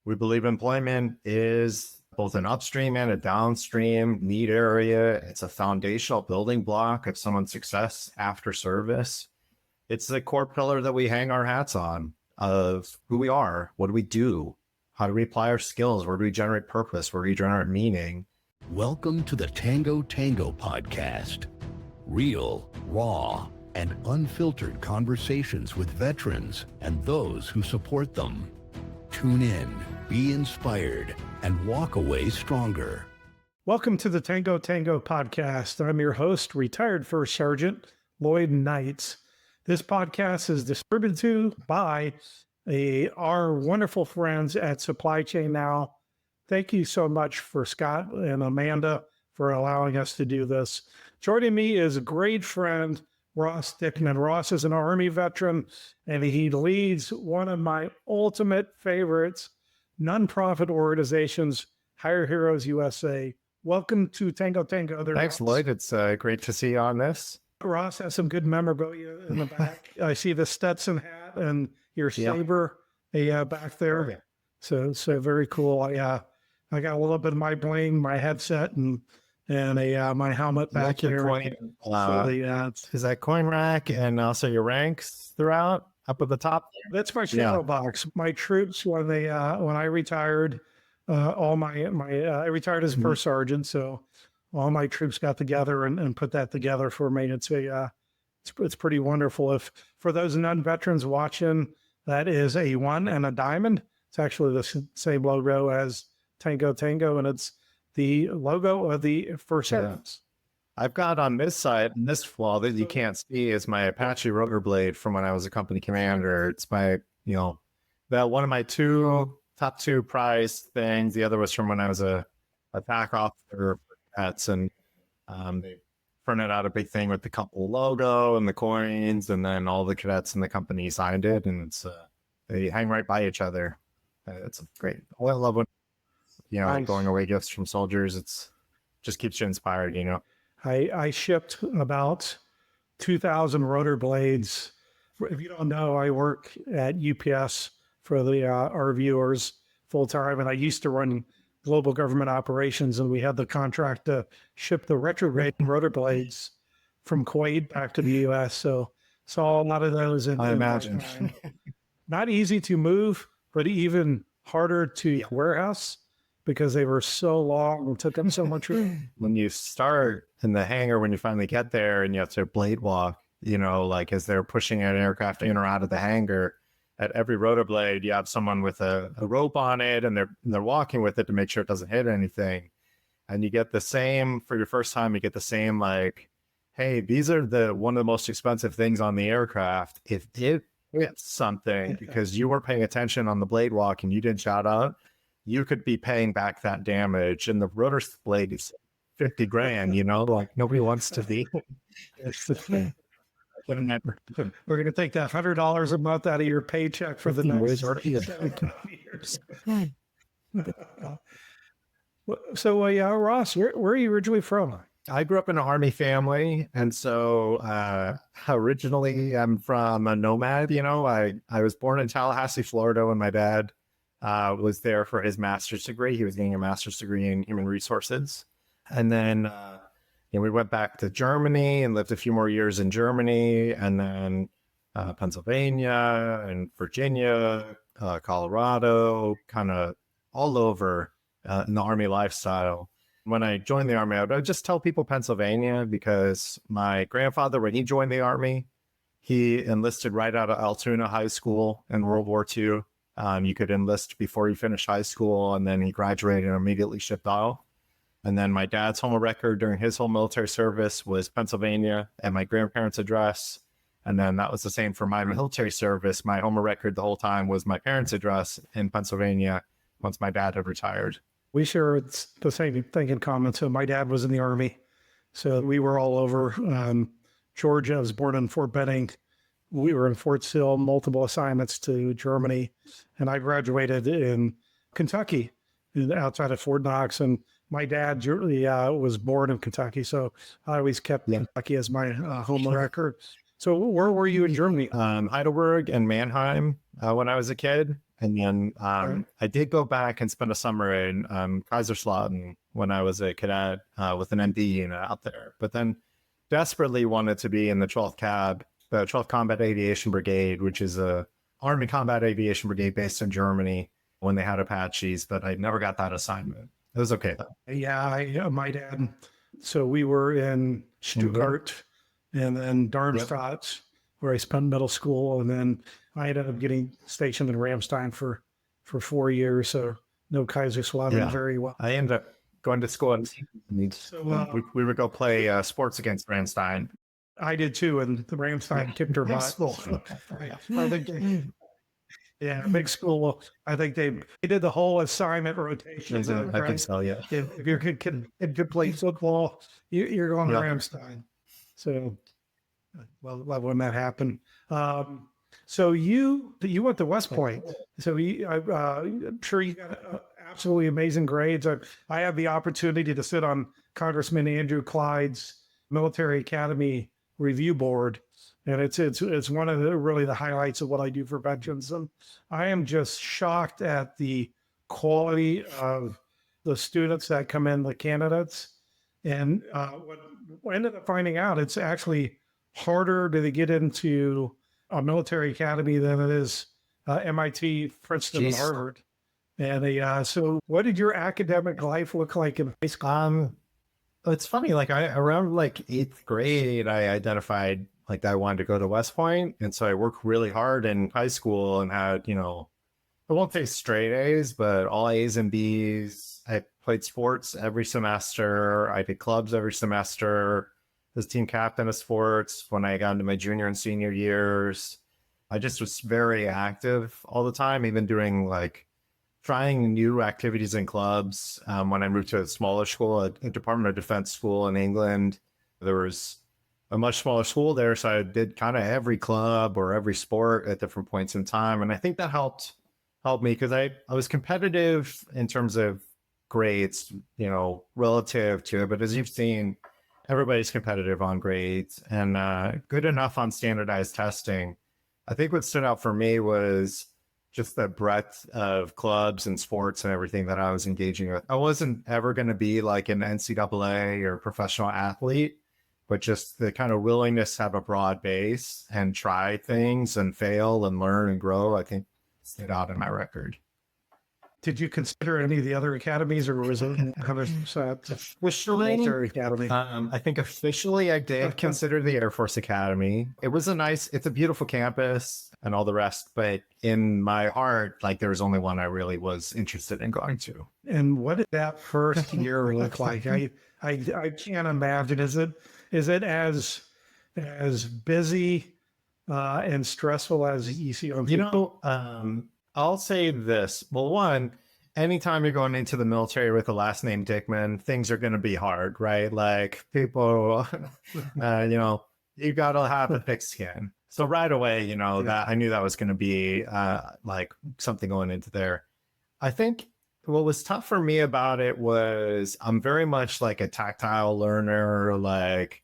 We believe employment is both an upstream and a downstream need area. It's a foundational building block of someone's success after service. It's the core pillar that we hang our hats on of who we are. What do we do? How do we apply our skills? Where do we generate purpose? Where do we generate meaning? Welcome to the Tango Tango podcast. Real, raw, and unfiltered conversations with veterans and those who support them. Tune in, be inspired, and walk away stronger. Welcome to the Tango Tango podcast. I'm your host, retired First Sergeant Lloyd Knight. This podcast is distributed by our wonderful friends at Supply Chain Now. Thank you so much for Scott and Amanda for allowing us to do this. Joining me is a great friend, Ross Dickman. Ross is an Army veteran, and he leads one of my ultimate favorites, nonprofit organizations, Hire Heroes USA. Welcome to Tango Tango. Thanks, Lloyd. It's great to see you on this. Ross has some good memorabilia in the back. I see the Stetson hat and your saber back there. So very cool. I got a little bit of my bling, my headset, and my helmet back here. Is that coin rack and also your ranks throughout up at the top? That's my shadow box. My troops when I retired, I retired as a first sergeant, so all my troops got together and put that together for me. It's pretty wonderful. If for those non-veterans watching, that is a 1 and a diamond. It's actually the same logo as Tango Tango, and it's the logo of the first sergeants. I've got on this side, and this wall that you can't see is my Apache rotor blade from when I was a company commander. It's my, one of my top two prize things. The other was from when I was a TAC officer for cadets, and they printed out a big thing with the couple logo and the coins, and then all the cadets in the company signed it, and it's they hang right by each other. It's great. I love when nice. Going away gifts from soldiers. It's just keeps you inspired. I shipped about 2,000 rotor blades. If you don't know, I work at UPS for our viewers full time, and I used to run global government operations, and we had the contract to ship the retrograde rotor blades from Kuwait back to the U.S. So saw a lot of those. I imagine. Not easy to move, but even harder to warehouse because they were so long and took them so much room. When you start in the hangar, when you finally get there and you have to blade walk, as they're pushing an aircraft in or out of the hangar, at every rotor blade, you have someone with a rope on it, and they're walking with it to make sure it doesn't hit anything. And you get the same for your first time. You get the same hey, these are one of the most expensive things on the aircraft. If it hits something because you weren't paying attention on the blade walk and you didn't shout out, you could be paying back that damage. And the rotor blade is $50,000. Nobody wants to be. We're going to take that $100 a month out of your paycheck for the next 17 years. So, Ross, where are you originally from? I grew up in an Army family, and so originally I'm from a nomad. I was born in Tallahassee, Florida, when my dad was there for his master's degree. He was getting a master's degree in human resources, and then we went back to Germany and lived a few more years in Germany, and then Pennsylvania and Virginia, Colorado, kind of all over in the Army lifestyle. When I joined the Army, I would just tell people Pennsylvania because my grandfather, when he joined the Army, he enlisted right out of Altoona High School in World War II. You could enlist before you finished high school, and then he graduated and immediately shipped out. And then my dad's home record during his whole military service was Pennsylvania and my grandparents' address. And then that was the same for my military service. My home record the whole time was my parents' address in Pennsylvania once my dad had retired. We share the same thing in common. So my dad was in the Army. So we were all over Georgia. I was born in Fort Benning. We were in Fort Sill, multiple assignments to Germany. And I graduated in Kentucky, outside of Fort Knox. And my dad was born in Kentucky. So I always kept Kentucky as my home record. So where were you in Germany? Heidelberg and Mannheim when I was a kid. And then Right. I did go back and spend a summer in Kaiserslautern when I was a cadet with an ND unit out there. But then desperately wanted to be in the 12th CAB, the 12th Combat Aviation Brigade, which is a Army Combat Aviation Brigade based in Germany when they had Apaches, but I never got that assignment. It was okay though. Yeah, my dad. So we were in Stuttgart and then Darmstadt, where I spent middle school, and then I ended up getting stationed in Ramstein for 4 years. So know Kaiserslautern Yeah. very well. I ended up going to school and So we would go play sports against Ramstein. I did too, and the Ramstein kicked her butt. I think yeah, big school. I think they did the whole assignment rotation. I think so, yeah. If your kid could play football, you're going to Yeah. Ramstein. So, well, when that happened. So you went to West Point. So I'm sure you got absolutely amazing grades. I had the opportunity to sit on Congressman Andrew Clyde's Military Academy Review Board, and it's one of the highlights of what I do for veterans. And I am just shocked at the quality of the students that come in, the candidates. And what I ended up finding out, it's actually harder to get into a military academy than it is MIT, Princeton, and Jeez. Harvard. And so what did your academic life look like in high school? It's funny, like around like 8th grade, I identified like that I wanted to go to West Point. And so I worked really hard in high school and had, I won't say straight A's, but all A's and B's. I played sports every semester. I did clubs every semester. Was team captain of sports when I got into my junior and senior years. I just was very active all the time, even during like trying new activities in clubs. When I moved to a smaller school, a Department of Defense school in England, there was a much smaller school there. So I did kind of every club or every sport at different points in time. And I think that helped me because I was competitive in terms of grades, relative to it. But as you've seen, everybody's competitive on grades and good enough on standardized testing. I think what stood out for me was just the breadth of clubs and sports and everything that I was engaging with. I wasn't ever going to be like an NCAA or professional athlete, but just the kind of willingness to have a broad base and try things and fail and learn and grow, I think stood out in my record. Did you consider any of the other academies, or was it Officially, military academy? I think officially I did consider the Air Force Academy. It's a beautiful campus and all the rest, but in my heart, like there was only one I really was interested in going to. And what did that first year look like? I can't imagine. Is it as busy and stressful as you see on I'll say this. Well, one, anytime you're going into the military with the last name Dickman, things are going to be hard, right? Like people, you got to have a thick skin. So right away, that I knew that was going to be like something going into there. I think what was tough for me about it was I'm very much like a tactile learner. Like,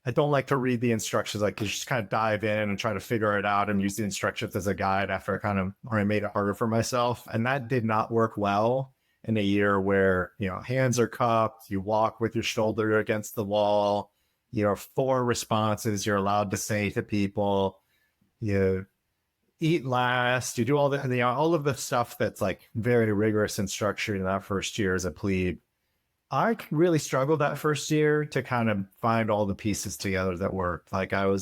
I don't like to read the instructions. Like, you just kind of dive in and try to figure it out and use the instructions as a guide after I made it harder for myself. And that did not work well in a year where, hands are cupped, you walk with your shoulder against the wall, 4 responses you're allowed to say to people, you eat last, you do all of the stuff that's like very rigorous and structured in that first year as a plebe. I really struggled that first year to kind of find all the pieces together that worked. Like I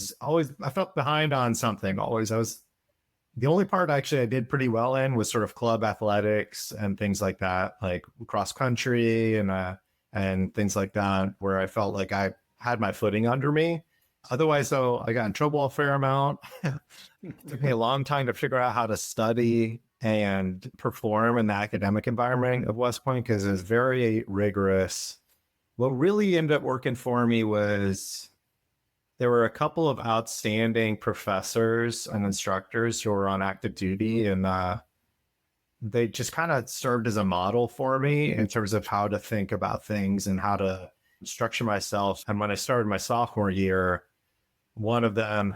felt behind on something always. The only part actually I did pretty well in was sort of club athletics and things like that, like cross country and things like that, where I felt like I had my footing under me. Otherwise, though, I got in trouble a fair amount. It took me a long time to figure out how to study and perform in the academic environment of West Point because it was very rigorous. What really ended up working for me was there were a couple of outstanding professors and instructors who were on active duty, and they just kind of served as a model for me in terms of how to think about things and how to structure myself. And when I started my sophomore year, one of them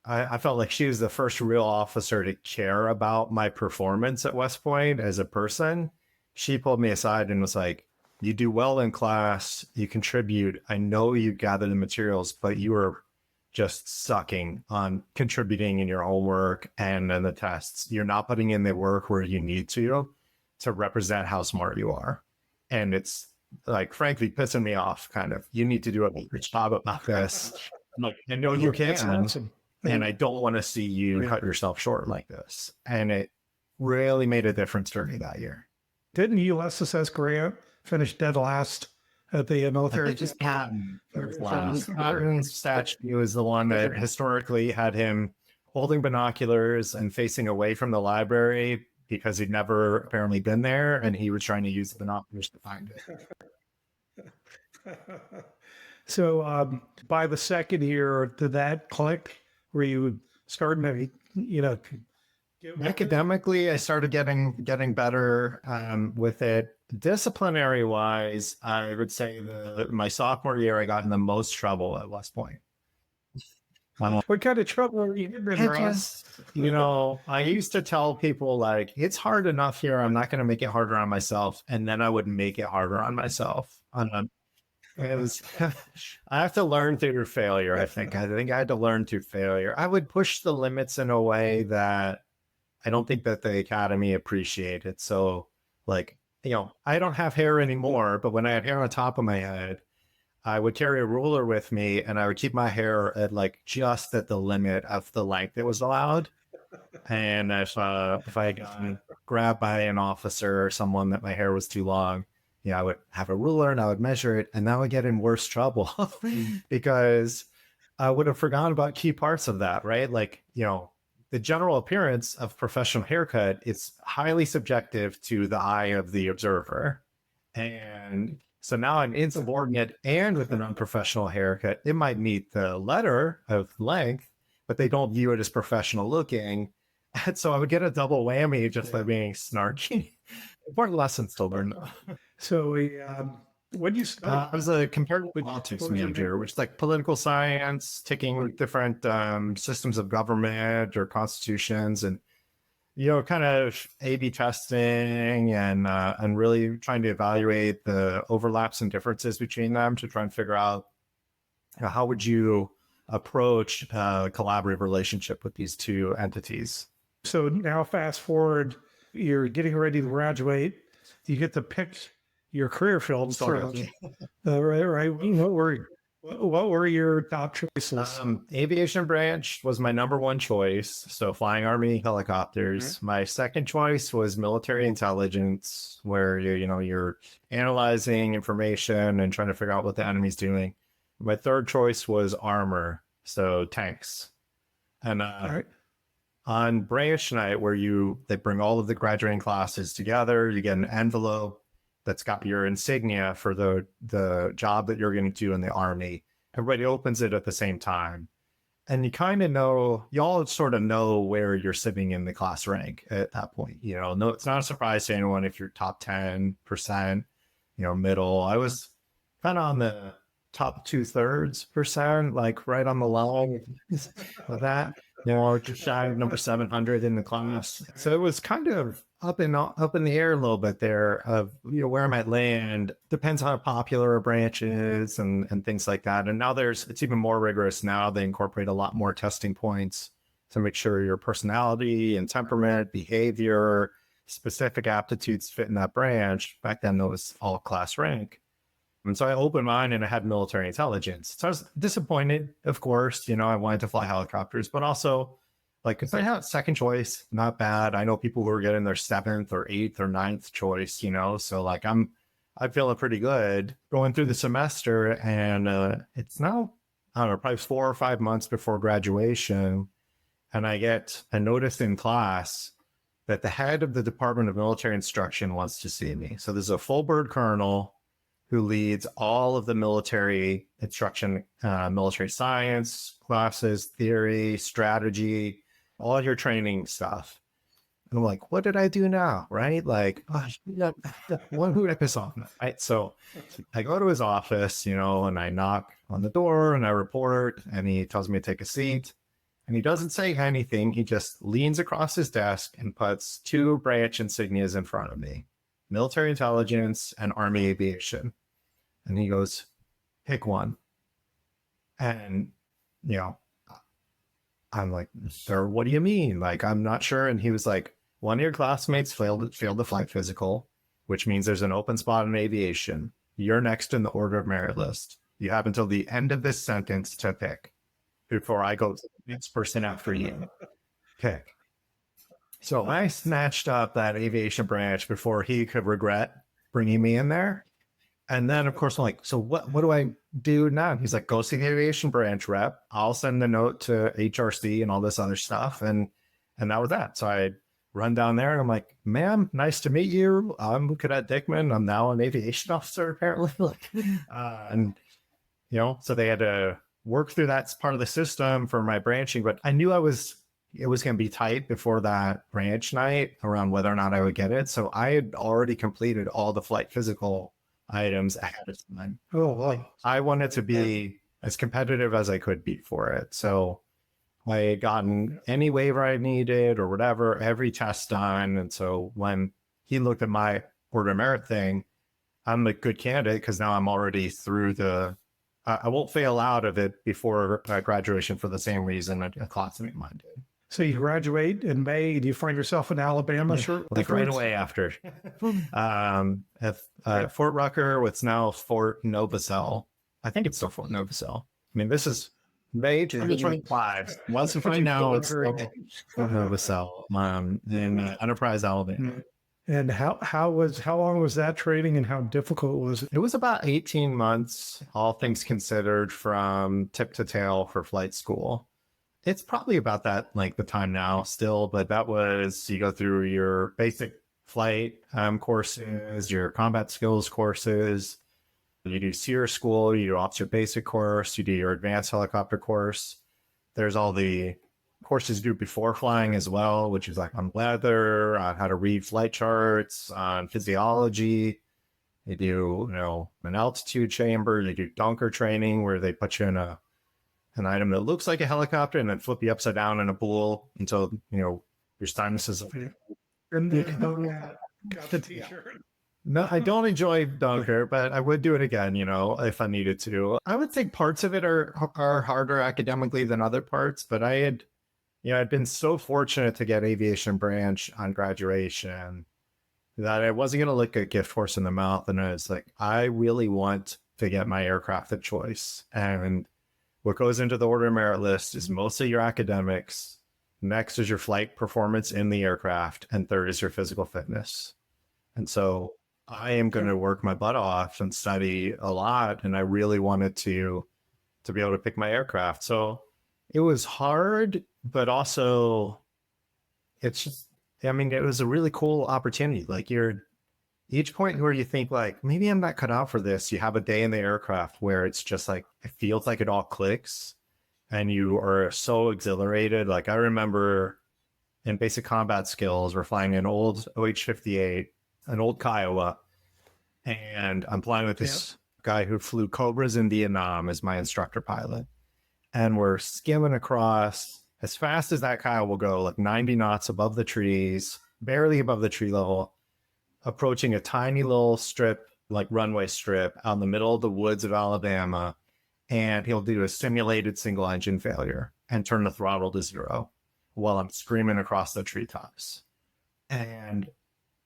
I felt like she was the first real officer to care about my performance at West Point as a person. She pulled me aside and was like, you do well in class, you contribute. I know you gather the materials, but you are just sucking on contributing in your homework and in the tests. You're not putting in the work where you need to represent how smart you are. And it's like, frankly, pissing me off kind of. You need to do a better job about this. I'm like, I know you That's can, awesome. and I don't want to see you cut yourself short like this. And it really made a difference during that year. Didn't USSS Grant finish dead last at the military? Just Patton. Patton's statue is the one that historically had him holding binoculars and facing away from the library because he'd never apparently been there, and he was trying to use the binoculars to find it. So by the second year, did that click where you starting to, Academically, I started getting better with it. Disciplinary wise, I would say my sophomore year, I got in the most trouble at West Point. What kind of trouble are you in, Ross? I used to tell people like, it's hard enough here. I'm not going to make it harder on myself. And then I would make it harder on myself. I have to learn through failure. I think I had to learn through failure. I would push the limits in a way that I don't think that the academy appreciated. So like, I don't have hair anymore, but when I had hair on top of my head, I would carry a ruler with me and I would keep my hair at like just at the limit of the length it was allowed. And if I had gotten grabbed by an officer or someone that my hair was too long, I would have a ruler and I would measure it, and that would get in worse trouble because I would have forgotten about key parts of that, right? Like, the general appearance of professional haircut is highly subjective to the eye of the observer. And so now I'm insubordinate and with an unprofessional haircut. It might meet the letter of length, but they don't view it as professional looking. And so I would get a double whammy just by being snarky. Important lessons to learn. So what do you study? I was a comparative politics major, which is like political science, taking different systems of government or constitutions and, kind of A/B testing and really trying to evaluate the overlaps and differences between them to try and figure out how would you approach a collaborative relationship with these two entities. So now fast forward, you're getting ready to graduate. You get to pick your career field. Right. What were your top choices? Aviation branch was my number one choice. So flying Army helicopters. Mm-hmm. My second choice was military intelligence, where you're analyzing information and trying to figure out what the enemy's doing. My third choice was armor, so tanks. And on branch night, where they bring all of the graduating classes together, you get an envelope that's got your insignia for the job that you're going to do in the Army. Everybody opens it at the same time. And you kind of know, you all sort of know where you're sitting in the class rank at that point. No, it's not a surprise to anyone if you're top 10%, middle. I was kind of on the top 2/3%, like right on the line of that, just shy of number 700 in the class. So it was kind of up in the air a little bit there of, where I might land. Depends on how popular a branch is and things like that. And now it's even more rigorous now. They incorporate a lot more testing points to make sure your personality and temperament, behavior, specific aptitudes fit in that branch. Back then, it was all class rank. And so I opened mine and I had military intelligence. So I was disappointed, of course. I wanted to fly helicopters, but also, like, if I had second choice, not bad. I know people who are getting their 7th or 8th or 9th choice, so like I'm feeling pretty good going through the semester. And it's now, I don't know, probably 4 or 5 months before graduation. And I get a notice in class that the head of the Department of Military Instruction wants to see me. So there's a full bird colonel who leads all of the military instruction, military science classes, theory, strategy, all your training stuff. And I'm like, what did I do now? Right? Like, who did I piss off? Right. So I go to his office, and I knock on the door and I report, and he tells me to take a seat. And he doesn't say anything. He just leans across his desk and puts two branch insignias in front of me, military intelligence and Army aviation. And he goes, pick one. And, you know, I'm like, sir, what do you mean? Like, I'm not sure. And he was like, one of your classmates failed the flight physical, which means there's an open spot in aviation. You're next in the order of merit list. You have until the end of this sentence to pick before I go to the next person after you. Pick. So I snatched up that aviation branch before he could regret bringing me in there. And then, of course, I'm like, so what do I do now? He's like, go see the aviation branch rep. I'll send the note to HRC and all this other stuff. And that was that. So I run down there and I'm like, ma'am, nice to meet you. I'm Cadet Dickman. I'm now an aviation officer, apparently. And, you know, so they had to work through that part of the system for my branching. But I knew it was going to be tight before that branch night around whether or not I would get it. So I had already completed all the flight physical items ahead of time. Oh, wow. I wanted to be as competitive as I could be for it. So I had gotten any waiver I needed or whatever, every test done. And so when he looked at my order of merit thing, I'm a good candidate because now I'm already through I won't fail out of it before graduation for the same reason a classmate of mine did. So you graduate in May. Do you find yourself in Alabama? Sure. Like right away after. At Fort Rucker, what's now Fort Novacell. I think it's still Fort Novacell. I mean, this is May 2025. Once right now, it's Fort Novacell in Enterprise, Alabama. And how long was that training and how difficult was it? It was about 18 months, all things considered, from tip to tail for flight school. It's probably about that, like the time now still, but that was, you go through your basic flight courses, your combat skills courses, you do SEER school, you do officer basic course, you do your advanced helicopter course. There's all the courses you do before flying as well, which is like on weather, on how to read flight charts, on physiology. You do, you know, an altitude chamber, you do dunker training where they put you in an item that looks like a helicopter and then flip you upside down in a pool until, you know, your sinuses. And then got the t-shirt. No, I don't enjoy dunker, but I would do it again, you know, if I needed to. I would think parts of it are harder academically than other parts, but I'd been so fortunate to get aviation branch on graduation that I wasn't going to look a gift horse in the mouth. And I was like, I really want to get my aircraft of choice. And what goes into the order of merit list is mostly your academics. Next is your flight performance in the aircraft. And third is your physical fitness. And so I am going to work my butt off and study a lot. And I really wanted to be able to pick my aircraft. So it was hard, but also it's just, I mean, it was a really cool opportunity. Like each point where you think like, maybe I'm not cut out for this. You have a day in the aircraft where it's just like, it feels like it all clicks and you are so exhilarated. Like I remember in basic combat skills, we're flying an old AH-64, an old Kiowa. And I'm flying with this guy who flew Cobras in Vietnam as my instructor pilot. And we're skimming across as fast as that Kiowa will go, like 90 knots above the trees, barely above the tree level, approaching a tiny little strip, like runway strip out in the middle of the woods of Alabama. And he'll do a simulated single engine failure and turn the throttle to 0 while I'm screaming across the treetops. And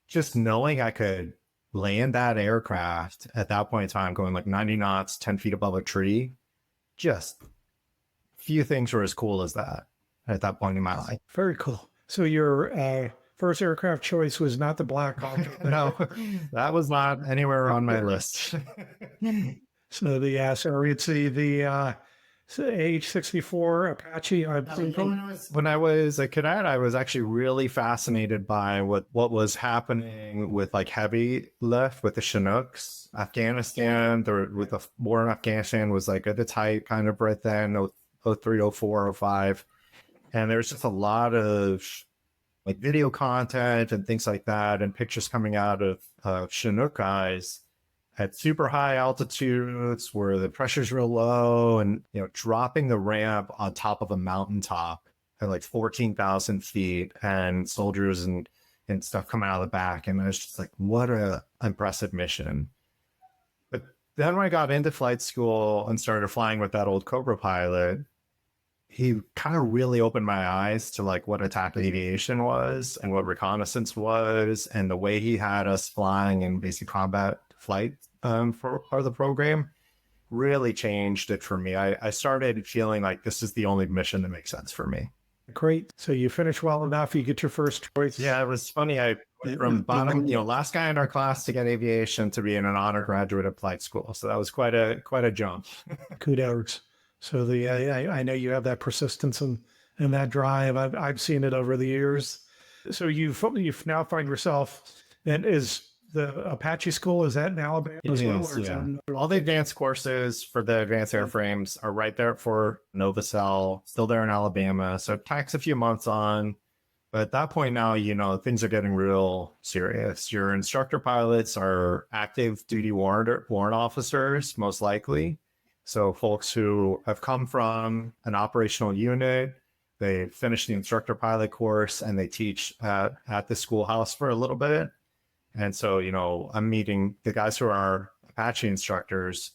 just knowing I could land that aircraft at that point in time, going like 90 knots, 10 feet above a tree, just few things were as cool as that at that point in my life. Very cool. So your first aircraft choice was not the Black Hawk. No, that was not anywhere on my list. So the AH-64 Apache. When I was a cadet, I was actually really fascinated by what was happening with like heavy lift with the Chinooks. Afghanistan, with the war in Afghanistan was like at its height kind of right then, 03, 04, 05. And there's just a lot of like video content and things like that and pictures coming out of Chinook guys at super high altitudes where the pressure's real low and, you know, dropping the ramp on top of a mountaintop at like 14,000 feet and soldiers and stuff coming out of the back. And I was just like, what a impressive mission. But then when I got into flight school and started flying with that old Cobra pilot, he kind of really opened my eyes to like what attack aviation was and what reconnaissance was, and the way he had us flying in basic combat flight for part of the program really changed it for me. I started feeling like this is the only mission that makes sense for me. Great. So you finish well enough, you get your first choice. Yeah, it was funny. I from bottom, last guy in our class to get aviation to be an honor graduate of flight school. So that was quite a jump. Kudos. So I know you have that persistence and that drive. I've seen it over the years. So you've now find yourself, and is the Apache school, is that in Alabama as well? Yes, yeah. All the advanced courses for the advanced airframes are right there for Novacell, still there in Alabama. So it takes a few months on. But at that point now, things are getting real serious. Your instructor pilots are active duty warrant officers, most likely. So folks who have come from an operational unit, they finish the instructor pilot course, and they teach at the schoolhouse for a little bit. And so, I'm meeting the guys who are Apache instructors.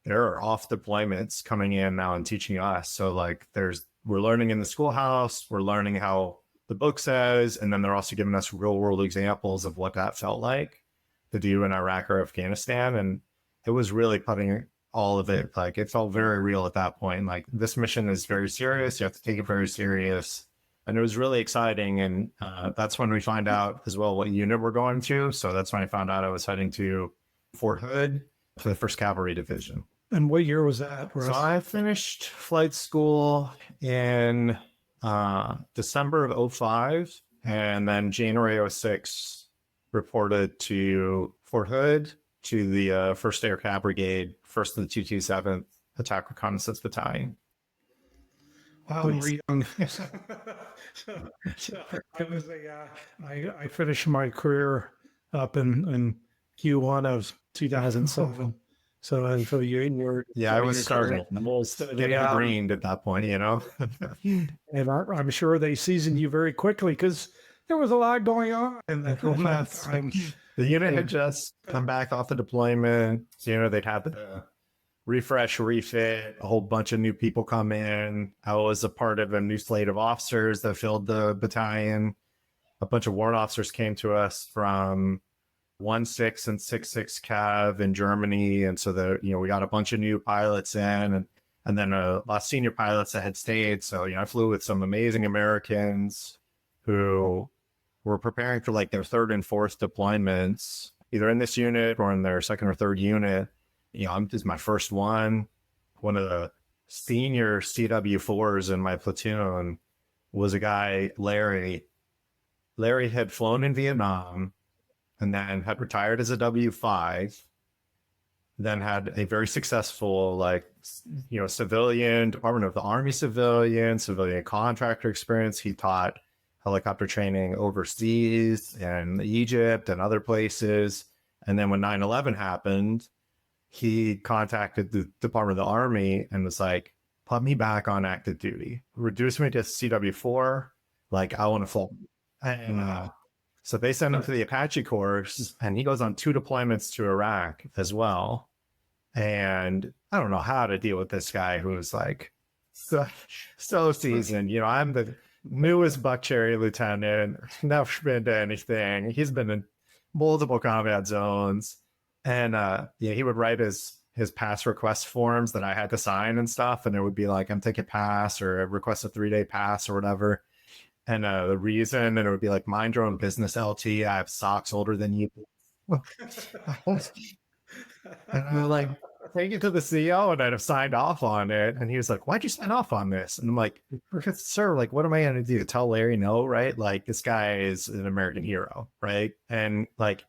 They're off deployments coming in now and teaching us. So like we're learning in the schoolhouse, we're learning how the book says, and then they're also giving us real world examples of what that felt like to do in Iraq or Afghanistan. And it was really putting all of it, like it felt very real at that point. Like this mission is very serious. You have to take it very serious. And it was really exciting. And that's when we find out as well what unit we're going to. So that's when I found out I was heading to Fort Hood for the 1st Cavalry Division. And what year was that, Russ? So I finished flight school in December of 2005. And then January 2006 reported to Fort Hood, to the 1st Air Cav Brigade, 1st and the 227th Attack Reconnaissance Battalion. Wow, you were young. I finished my career up in Q1 of 2007. So you were... Yeah, I was starting. Getting greened at that point, And I'm sure they seasoned you very quickly because there was a lot going on in that time. The unit had just come back off the deployment. So, they'd had the refresh, refit, a whole bunch of new people come in. I was a part of a new slate of officers that filled the battalion. A bunch of warrant officers came to us from 1-6 and 6-6 Cav in Germany. And so we got a bunch of new pilots in, and then a lot of senior pilots that had stayed. So, I flew with some amazing Americans who were preparing for like their 3rd and 4th deployments, either in this unit or in their 2nd or 3rd unit. This is my first one. One of the senior CW4s in my platoon was a guy, Larry. Larry had flown in Vietnam and then had retired as a W5, then had a very successful, civilian, Department of the Army civilian contractor experience. He taught helicopter training overseas and Egypt and other places. And then when 9/11 happened, he contacted the Department of the Army and was like, put me back on active duty, reduce me to CW4. Like, I want to fly. And so they sent him to the Apache course, and he goes on 2 deployments to Iraq as well. And I don't know how to deal with this guy who was like so seasoned. I'm the newest buck cherry lieutenant, never been to anything. He's been in multiple combat zones. And he would write his pass request forms that I had to sign and stuff. And it would be like, I'm taking pass, or request a 3-day pass or whatever. And the reason, and it would be like, mind your own business, LT. I have socks older than you. And I'm like, take it to the CO, and I'd have signed off on it. And he was like, why'd you sign off on this? And I'm like, sir, like, what am I going to do? Tell Larry no, right? Like, this guy is an American hero, right? And like,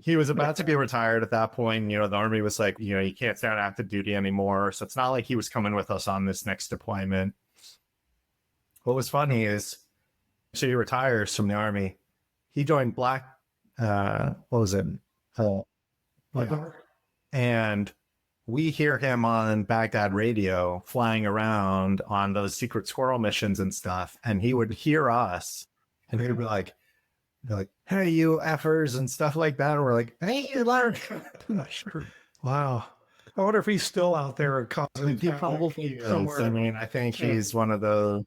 he was about to be retired at that point. The Army was like, you can't stay on active duty anymore. So it's not like he was coming with us on this next deployment. What was funny is, so he retires from the Army. He joined Black, what was it? And we hear him on Baghdad radio flying around on those secret squirrel missions and stuff. And he would hear us and he'd be like, hey, you effers and stuff like that. And we're like, hey, you learn. Wow. I wonder if he's still out there causing Probably somewhere. I mean, I think he's one of the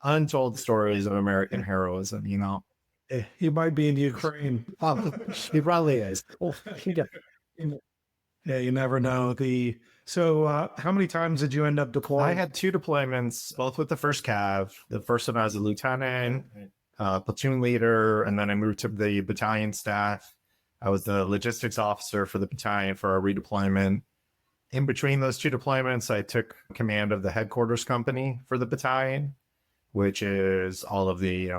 untold stories of American heroism, you know. He might be in Ukraine. He probably is. Yeah, you never know. So how many times did you end up deploying? I had 2 deployments, both with the first Cav. The first one I was a lieutenant, platoon leader, and then I moved to the battalion staff. I was the logistics officer for the battalion for our redeployment. In between those 2 deployments, I took command of the headquarters company for the battalion, which is all of the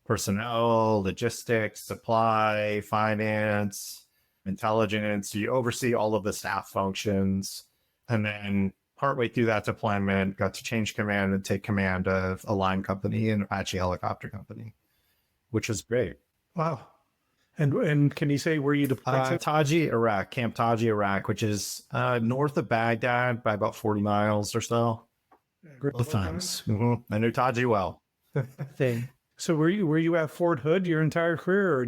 personnel, logistics, supply, finance, intelligence. You oversee all of the staff functions. And then partway through that deployment, got to change command and take command of a line company, an Apache helicopter company, which was great. Wow. And can you say where you deployed to? Taji, Iraq, Camp Taji, Iraq, which is north of Baghdad by about 40 miles or so. Both times. Mm-hmm. I knew Taji well. So were you at Fort Hood your entire career, or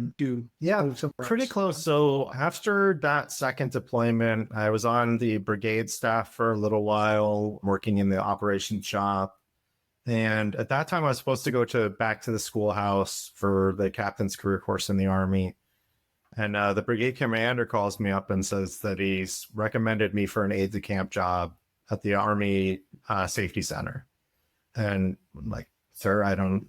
pretty close. So after that second deployment, I was on the brigade staff for a little while, working in the operations shop. And at that time, I was supposed to go back to the schoolhouse for the captain's career course in the Army. And the brigade commander calls me up and says that he's recommended me for an aide-de-camp job at the Army Safety Center. And I'm like, sir, I'm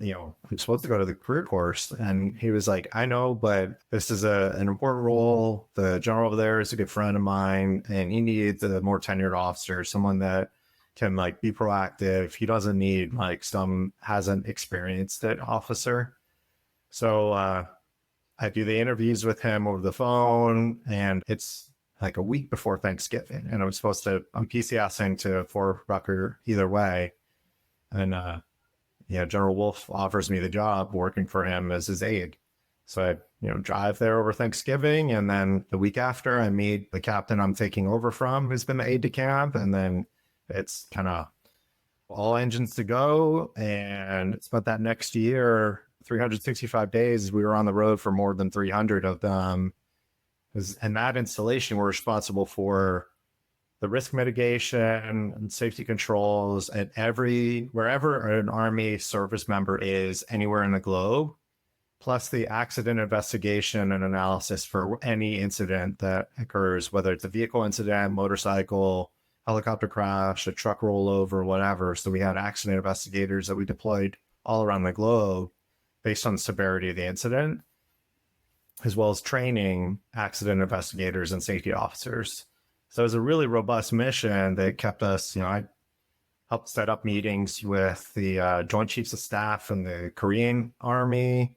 supposed to go to the career course. And he was like, I know, but this is an important role. The general over there is a good friend of mine, and he needs a more tenured officer, someone that can be proactive. He doesn't need some hasn't experienced it officer. So I do the interviews with him over the phone, and it's like a week before Thanksgiving, and I'm PCSing to Fort Rucker either way. And General Wolf offers me the job working for him as his aide. So I, drive there over Thanksgiving, and then the week after I meet the captain I'm taking over from, who's been the aide-de-camp, and then it's kind of all engines to go. And it's about that next year, 365 days, we were on the road for more than 300 of them. And that installation, we're responsible for the risk mitigation and safety controls at wherever an Army service member is anywhere in the globe, plus the accident investigation and analysis for any incident that occurs, whether it's a vehicle incident, motorcycle, helicopter crash, a truck rollover, whatever. So we had accident investigators that we deployed all around the globe based on the severity of the incident, as well as training accident investigators and safety officers. So it was a really robust mission that kept us, I helped set up meetings with the Joint Chiefs of Staff and the Korean Army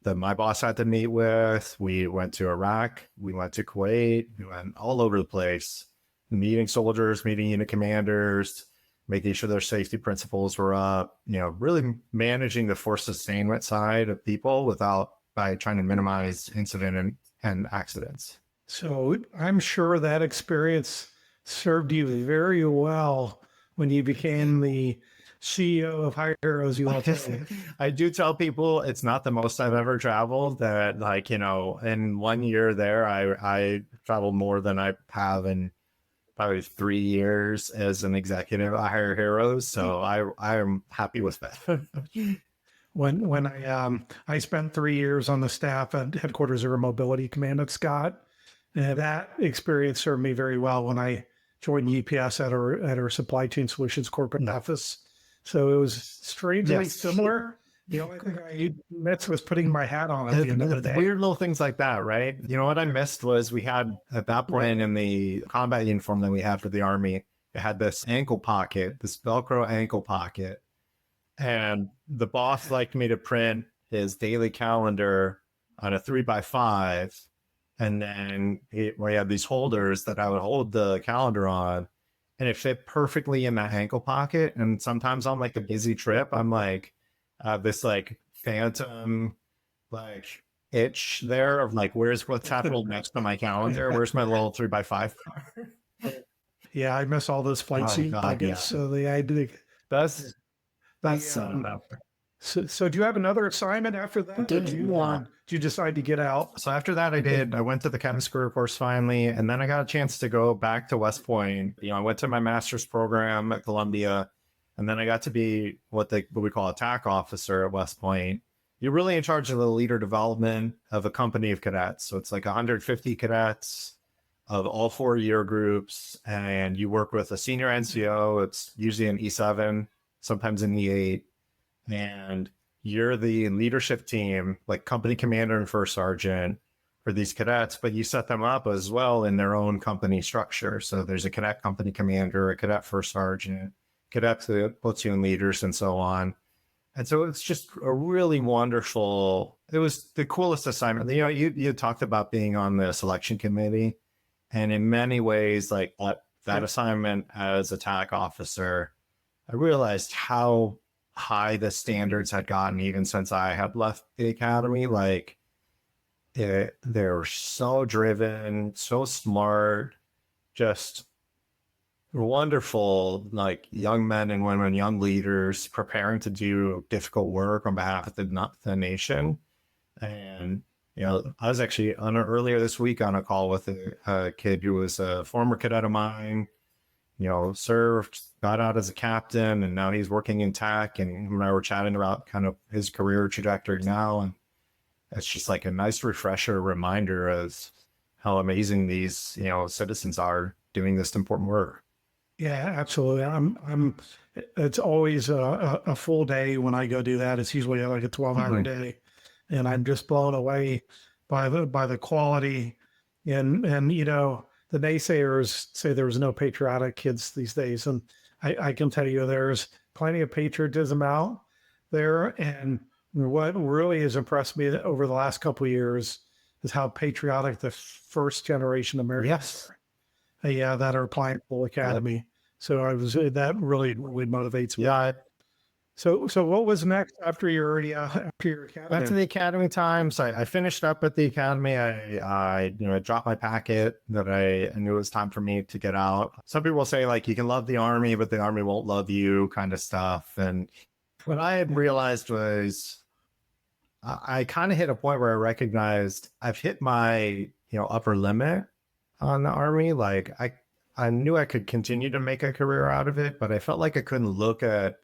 that my boss had to meet with. We went to Iraq, we went to Kuwait, we went all over the place, meeting soldiers, meeting unit commanders, making sure their safety principles were up, really managing the force sustainment side of people by trying to minimize incident and accidents. So I'm sure that experience served you very well when you became the CEO of High Heroes USA. I do tell people it's not the most I've ever traveled. That in 1 year there, I traveled more than I have in probably 3 years as an executive at Higher Heroes. So I am happy with that. When I spent 3 years on the staff at Headquarters Air Mobility Command at Scott, and that experience served me very well when I joined UPS at our Supply Chain Solutions corporate office. So it was strangely similar. The only thing I missed was putting my hat on at the end of the day. Weird little things like that, right? What I missed was we had, at that point in the combat uniform that we had for the Army, it had this ankle pocket, this Velcro ankle pocket. And the boss liked me to print his daily calendar on a 3x5. And then we had these holders that I would hold the calendar on, and it fit perfectly in that ankle pocket. And sometimes on a busy trip, I'm this phantom itch there of where's what's happening next to my calendar? Where's my little 3x5 card? Yeah, I miss all those flight Oh seat God, buckets. yeah. So I did. That's that's So do you have another assignment after that? Did you decide to get out? So after that, I went to the cabin crew course finally, and then I got a chance to go back to West Point. I went to my master's program at Columbia, and then I got to be what we call a TAC officer at West Point. You're really in charge of the leader development of a company of cadets. So it's like 150 cadets of all 4-year groups, and you work with a senior NCO. It's usually an E7, sometimes an E8, and you're the leadership team, like company commander and first sergeant for these cadets, but you set them up as well in their own company structure. So there's a cadet company commander, a cadet first sergeant, cadet platoon leaders, and so on. And so it's just a really wonderful, it was the coolest assignment. You talked about being on the selection committee, and in many ways, like that assignment as a TAC officer, I realized how high the standards had gotten even since I had left the academy. Like they're so driven, so smart, just wonderful, like young men and women, young leaders preparing to do difficult work on behalf of the nation. And I was actually earlier this week on a call with a kid who was a former cadet of mine, served, got out as a captain, and now he's working in TAC. And him and I were chatting about kind of his career trajectory now. And it's just like a nice refresher reminder of how amazing these, citizens are doing this important work. Yeah, absolutely. It's always a full day when I go do that. It's usually like a 12-hour day. And I'm just blown away by the quality and the naysayers say there's no patriotic kids these days. And I can tell you there's plenty of patriotism out there. And what really has impressed me over the last couple of years is how patriotic the first generation Americans are. Yeah, that are applying full academy. So that really motivates me. Yeah. So what was next after your academy? After the academy time, so I finished up at the academy. I dropped my packet that I knew it was time for me to get out. Some people will say like you can love the army, but the army won't love you, kind of stuff. And what I had realized was I kind of hit a point where I recognized I've hit my upper limit on the army. Like I knew I could continue to make a career out of it, but I felt like I couldn't look at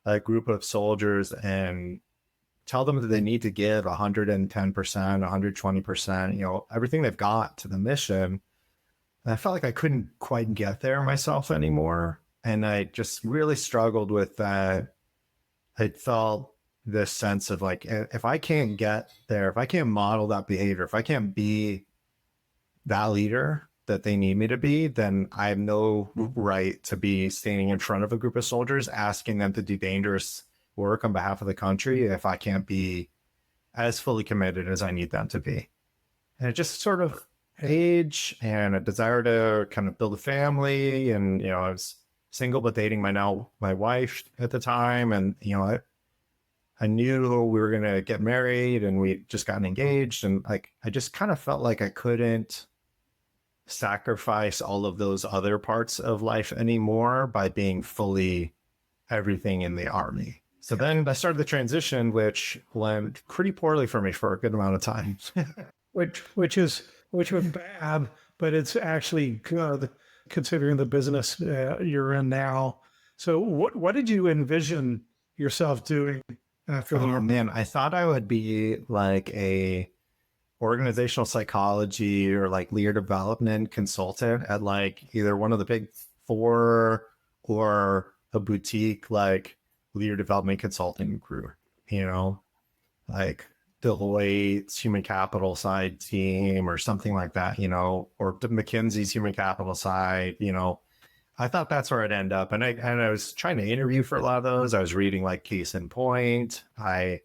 a group of soldiers and tell them that they need to give 110%, 120%, everything they've got to the mission. And I felt like I couldn't quite get there myself anymore. And I just really struggled with that. I felt this sense of like, if I can't get there, if I can't model that behavior, if I can't be that leader that they need me to be, then I have no right to be standing in front of a group of soldiers, asking them to do dangerous work on behalf of the country if I can't be as fully committed as I need them to be. And it just sort of age and a desire to kind of build a family. And, I was single, but dating my wife at the time. And, I knew we were going to get married and we just gotten engaged. And like, I just kind of felt like I couldn't sacrifice all of those other parts of life anymore by being fully everything in the army. So then I started the transition, which went pretty poorly for me for a good amount of time. which was bad, but it's actually good considering the business you're in now. So what did you envision yourself doing after the army? Man, I thought I would be like a organizational psychology or like leader development consultant at like either one of the big four or a boutique like leader development consulting group, like Deloitte's human capital side team or something like that, or McKinsey's human capital side, I thought that's where I'd end up. And I was trying to interview for a lot of those. I was reading like Case in Point. I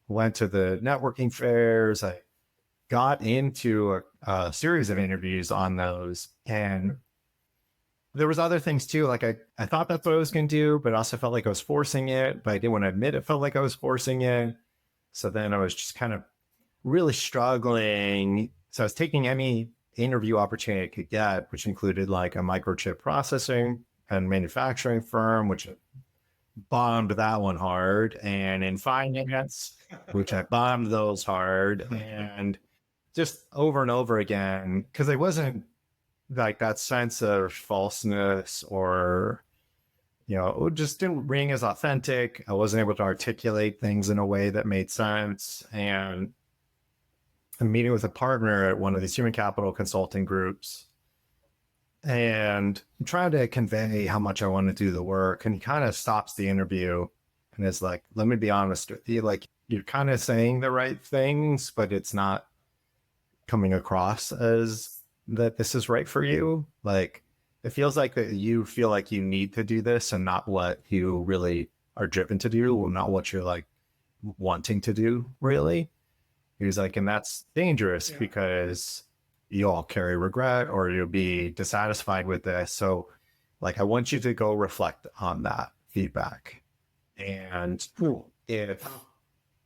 went to the networking fairs. I got into a series of interviews on those. And there was other things too. Like I thought that's what I was going to do, but also felt like I was forcing it, but I didn't want to admit it felt like I was forcing it. So then I was just kind of really struggling. So I was taking any interview opportunity I could get, which included like a microchip processing and manufacturing firm, which bombed that one hard, and in finance, which I bombed those hard, and just over and over again, because it wasn't like that sense of falseness or, it just didn't ring as authentic. I wasn't able to articulate things in a way that made sense. And I'm meeting with a partner at one of these human capital consulting groups, and I'm trying to convey how much I want to do the work. And he kind of stops the interview and is like, let me be honest with you. Like, you're kind of saying the right things, but it's not coming across as that this is right for you. Like, it feels like that you feel like you need to do this and not what you really are driven to do, or not what you're like wanting to do, really. He was like, and that's dangerous because you'll carry regret or you'll be dissatisfied with this. So like, I want you to go reflect on that feedback. And if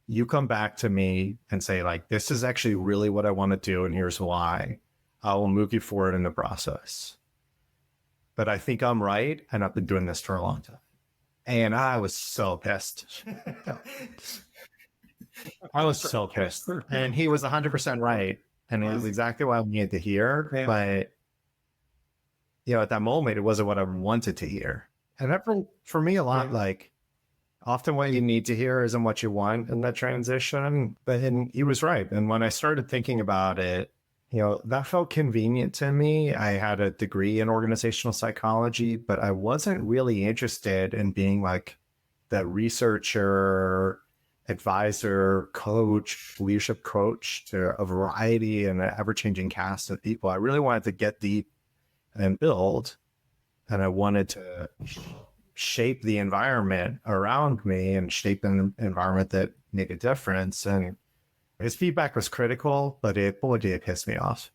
you come back to me and say like, this is actually really what I want to do, and here's why, I will move you forward in the process. But I think I'm right, and I've been doing this for a long time. And I was so pissed. I was so pissed. And he was 100% right. And it was exactly what I needed to hear. Yeah. But, at that moment, it wasn't what I wanted to hear. And that for me, a lot, like, often what you need to hear isn't what you want in that transition. But he was right. And when I started thinking about it, that felt convenient to me. I had a degree in organizational psychology, but I wasn't really interested in being like the researcher, advisor, coach, leadership coach to a variety and an ever-changing cast of people. I really wanted to get deep and build, and I wanted to shape the environment around me and shape an environment that made a difference. And his feedback was critical, but it did piss me off.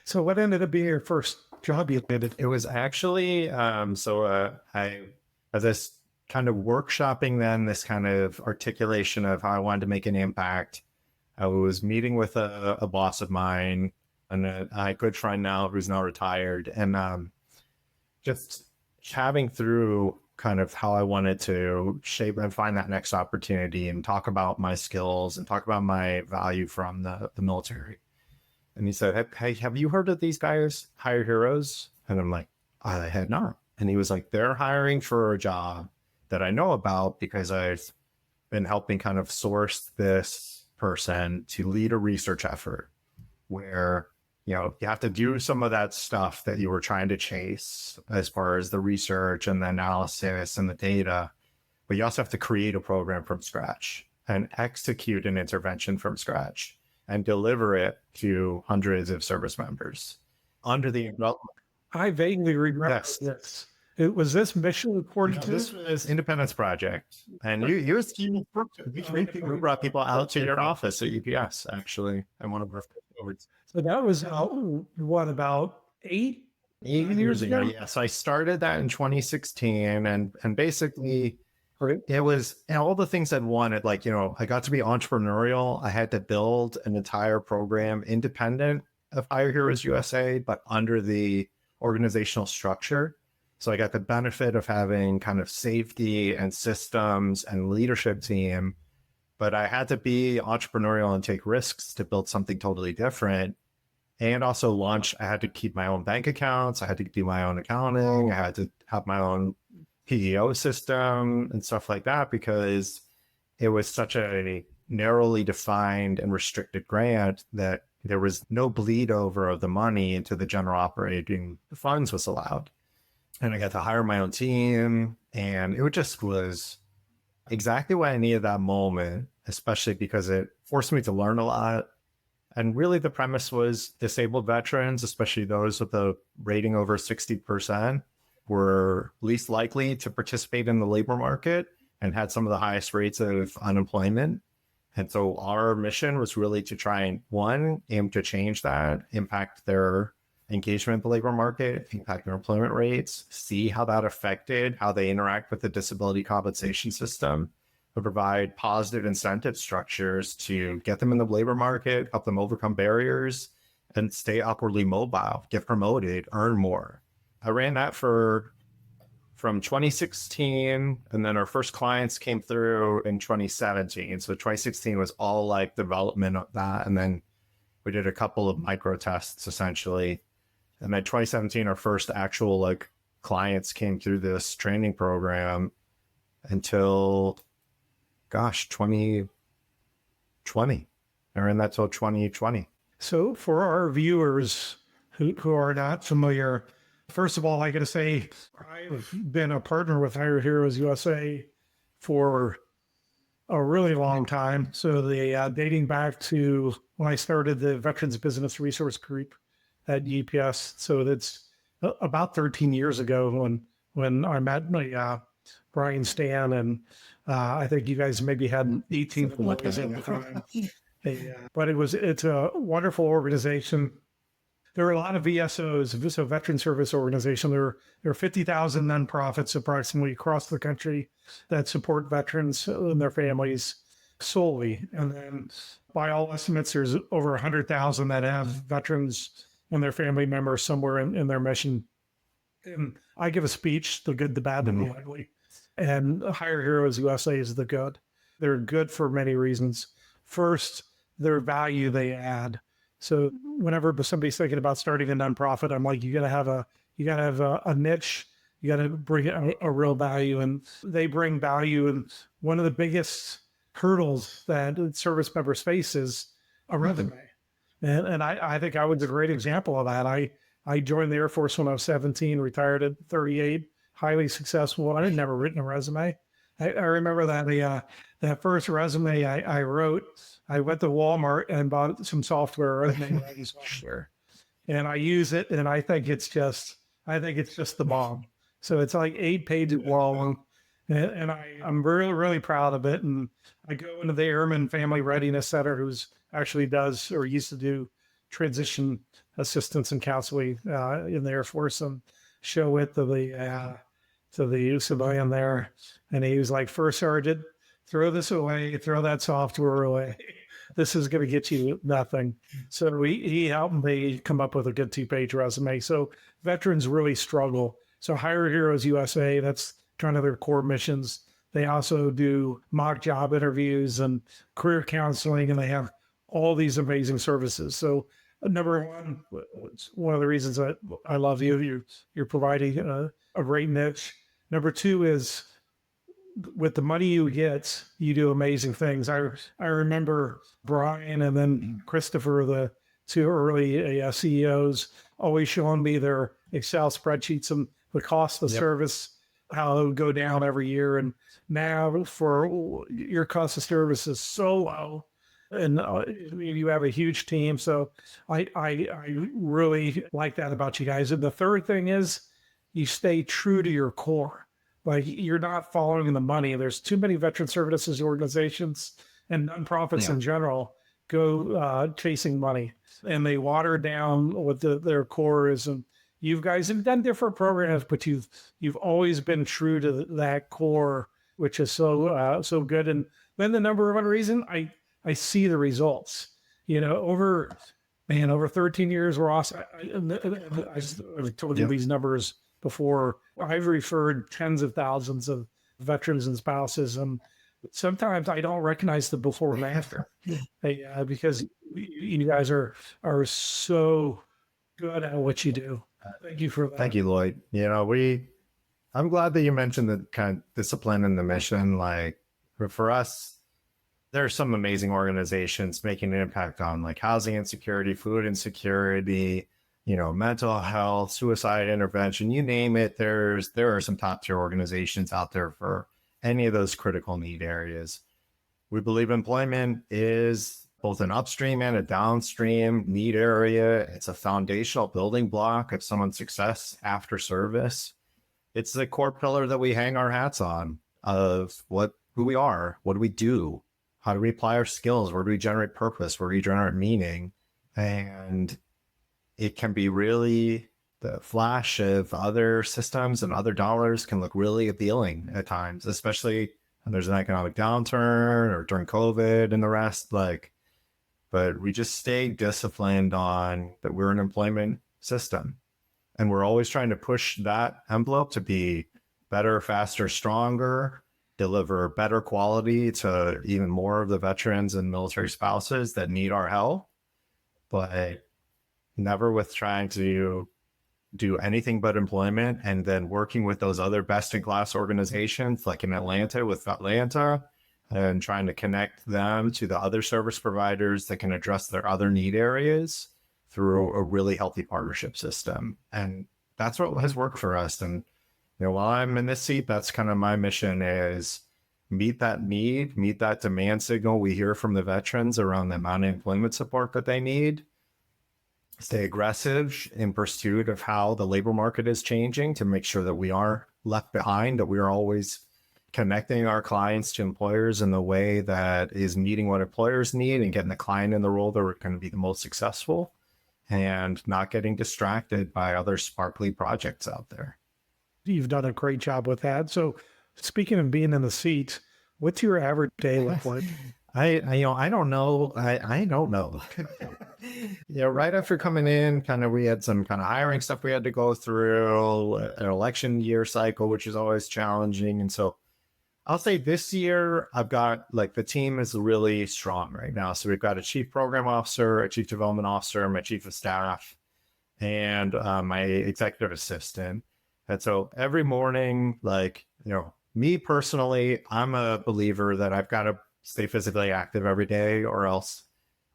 So what ended up being your first job you did? It was actually, I as this kind of workshopping then, this kind of articulation of how I wanted to make an impact. I was meeting with a boss of mine and a good friend now who's now retired, and just chatting through kind of how I wanted to shape and find that next opportunity and talk about my skills and talk about my value from the military. And he said, hey, have you heard of these guys, Hire Heroes? And I'm like, I had not. And he was like, they're hiring for a job that I know about because I've been helping kind of source this person to lead a research effort where, you have to do some of that stuff that you were trying to chase as far as the research and the analysis and the data, but you also have to create a program from scratch and execute an intervention from scratch and deliver it to hundreds of service members under the umbrella. I vaguely remember this. It was this mission according to this was Independence Project, and you brought people out to your office at UPS actually, and one of our forwards. So that was about 8 years ago. Yeah, so I started that in 2016, and basically it was all the things I'd wanted. Like, I got to be entrepreneurial. I had to build an entire program independent of Hire Heroes USA, but under the organizational structure. So I got the benefit of having kind of safety and systems and leadership team, but I had to be entrepreneurial and take risks to build something totally different. And also I had to keep my own bank accounts. I had to do my own accounting. I had to have my own PEO system and stuff like that, because it was such a narrowly defined and restricted grant that there was no bleed over of the money into the general operating funds was allowed. And I got to hire my own team, and it just was exactly what I needed that moment, especially because it forced me to learn a lot. And really the premise was disabled veterans, especially those with a rating over 60%, were least likely to participate in the labor market and had some of the highest rates of unemployment. And so our mission was really to try and, one, aim to change that, impact their engagement in the labor market, impact their employment rates, see how that affected how they interact with the disability compensation system, to provide positive incentive structures to get them in the labor market, help them overcome barriers, and stay upwardly mobile, get promoted, earn more. I ran that from 2016, and then our first clients came through in 2017. So 2016 was all like development of that, and then we did a couple of micro tests essentially. And then 2017, our first actual like clients came through this training program until, 2020. I ran that till 2020. So for our viewers who are not familiar, first of all, I got to say, I've been a partner with Hire Heroes USA for a really long time. So dating back to when I started the Veterans Business Resource Group at UPS. So that's about 13 years ago when I met Brian Stan, and I think you guys maybe had 18 employees at the time. But it's a wonderful organization. There are a lot of VSOs, so Veteran Service Organization. There are 50,000 nonprofits approximately across the country that support veterans and their families solely. And then by all estimates, there's over 100,000 that have veterans and their family members somewhere in their mission. And I give a speech, the good, the bad, and the ugly. And Hire Heroes USA is the good. They're good for many reasons. First, their value they add. So whenever somebody's thinking about starting a nonprofit, I'm like, you gotta have a niche. You gotta bring a real value, and they bring value. And one of the biggest hurdles that service members face is a resume. And I think I was a great example of that. I joined the Air Force when I was 17, retired at 38, highly successful. I had never written a resume. I remember that first resume I wrote, I went to Walmart and bought some software, resume writing software, and I use it, and I think it's just the bomb. So it's like 8 pages long, and I'm really, really proud of it. And I go into the Airman Family Readiness Center, who's actually does or used to do transition assistance and counseling in the Air Force, and show it to the civilian there. And he was like, "First Sergeant, throw this away, throw that software away. This is going to get you nothing." So he helped me come up with a good 2-page resume. So veterans really struggle. So Hire Heroes USA, that's kind of their core missions. They also do mock job interviews and career counseling, and they have all these amazing services. So number one of the reasons that I love you're providing a great niche. Number 2 is, with the money you get, you do amazing things. I remember Brian and then Christopher, the 2 early CEOs, always showing me their Excel spreadsheets and the cost of service, how it would go down every year. And now for your cost of service is so low, and you have a huge team. So I really like that about you guys. And the third thing is, you stay true to your core. Like, you're not following the money. There's too many veteran services organizations and nonprofits in general go chasing money, and they water down what their core is. And you guys have done different programs, but you've always been true to that core, which is so good. And then the number one reason I see the results, over 13 years, Ross, I've told you these numbers before. I've referred tens of thousands of veterans and spouses, and sometimes I don't recognize the before and after, because you guys are so good at what you do. Thank you for that. Thank you, Lloyd. I'm glad that you mentioned the kind of discipline and the mission. Like, for us, there are some amazing organizations making an impact on like housing insecurity, food insecurity, mental health, suicide intervention, you name it. There are some top tier organizations out there for any of those critical need areas. We believe employment is both an upstream and a downstream need area. It's a foundational building block of someone's success after service. It's the core pillar that we hang our hats on of who we are, what do we do, how do we apply our skills, where do we generate purpose, where do we generate meaning. And it can be really, the flash of other systems and other dollars can look really appealing at times, especially and there's an economic downturn or during COVID and the rest, like, but we just stay disciplined on that we're an employment system. And we're always trying to push that envelope to be better, faster, stronger, deliver better quality to even more of the veterans and military spouses that need our help, but never with trying to do anything but employment, and then working with those other best in class organizations like in Atlanta with Atlanta, and trying to connect them to the other service providers that can address their other need areas through a really healthy partnership system. And that's what has worked for us. And while I'm in this seat, that's kind of my mission, is meet that need, meet that demand signal we hear from the veterans around the amount of employment support that they need, stay aggressive in pursuit of how the labor market is changing to make sure that we aren't left behind, that we are always connecting our clients to employers in the way that is meeting what employers need and getting the client in the role that are going to be the most successful, and not getting distracted by other sparkly projects out there. You've done a great job with that. So speaking of being in the seat, what's your average day look like? I don't know. I don't know. Right after coming in, we had some kind of hiring stuff we had to go through, an election year cycle, which is always challenging. And so I'll say this year, I've got the team is really strong right now. So we've got a chief program officer, a chief development officer, my chief of staff, and my executive assistant. And so every morning, me personally, I'm a believer that I've got to stay physically active every day, or else,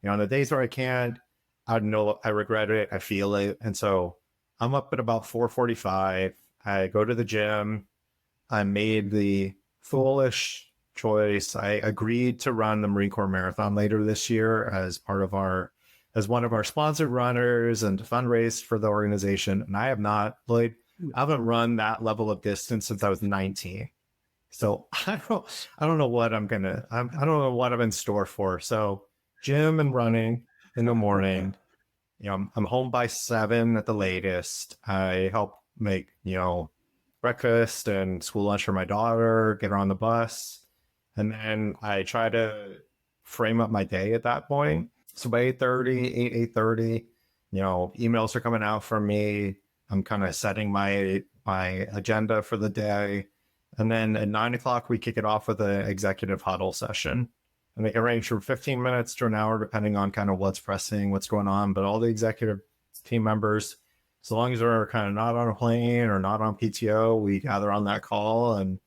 on the days where I can't, I know I regret it, I feel it. And so I'm up at about 4:45. I go to the gym. I made the foolish choice. I agreed to run the Marine Corps Marathon later this year as one of our sponsored runners and to fundraise for the organization. And I have not, Lloyd, I haven't run that level of distance since I was 19. So I don't know what I don't know what I'm in store for. So gym and running in the morning, I'm home by 7 at the latest. I help make, breakfast and school lunch for my daughter, get her on the bus. And then I try to frame up my day at that point. So by 8:30, emails are coming out from me. I'm kind of setting my agenda for the day. And then at 9:00, we kick it off with an executive huddle session. And they can range from 15 minutes to an hour, depending on kind of what's pressing, what's going on. But all the executive team members, so long as they're kind of not on a plane or not on PTO, we gather on that call and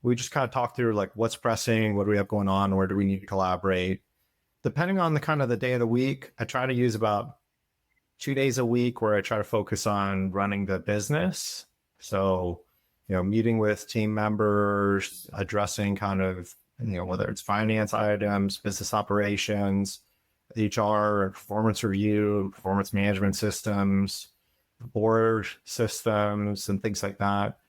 we just kind of talk through what's pressing, what do we have going on, where do we need to collaborate. Depending on the kind of the day of the week, I try to use about 2 days a week where I try to focus on running the business. So, meeting with team members, addressing kind of, whether it's finance items, business operations, HR, performance review, performance management systems, board systems, and things like that.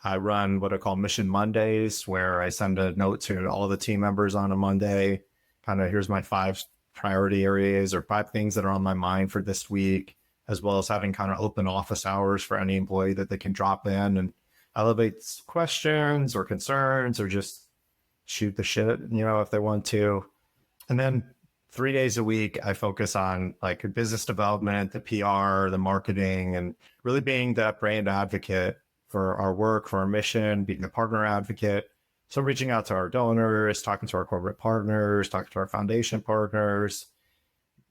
I run what I call Mission Mondays, where I send a note to all the team members on a Monday. Here's my 5 priority areas or 5 things that are on my mind for this week, as well as having kind of open office hours for any employee that they can drop in and elevate questions or concerns or just shoot the shit, if they want to. And then 3 days a week, I focus on business development, the PR, the marketing, and really being that brand advocate for our work, for our mission, being the partner advocate. So reaching out to our donors, talking to our corporate partners, talking to our foundation partners.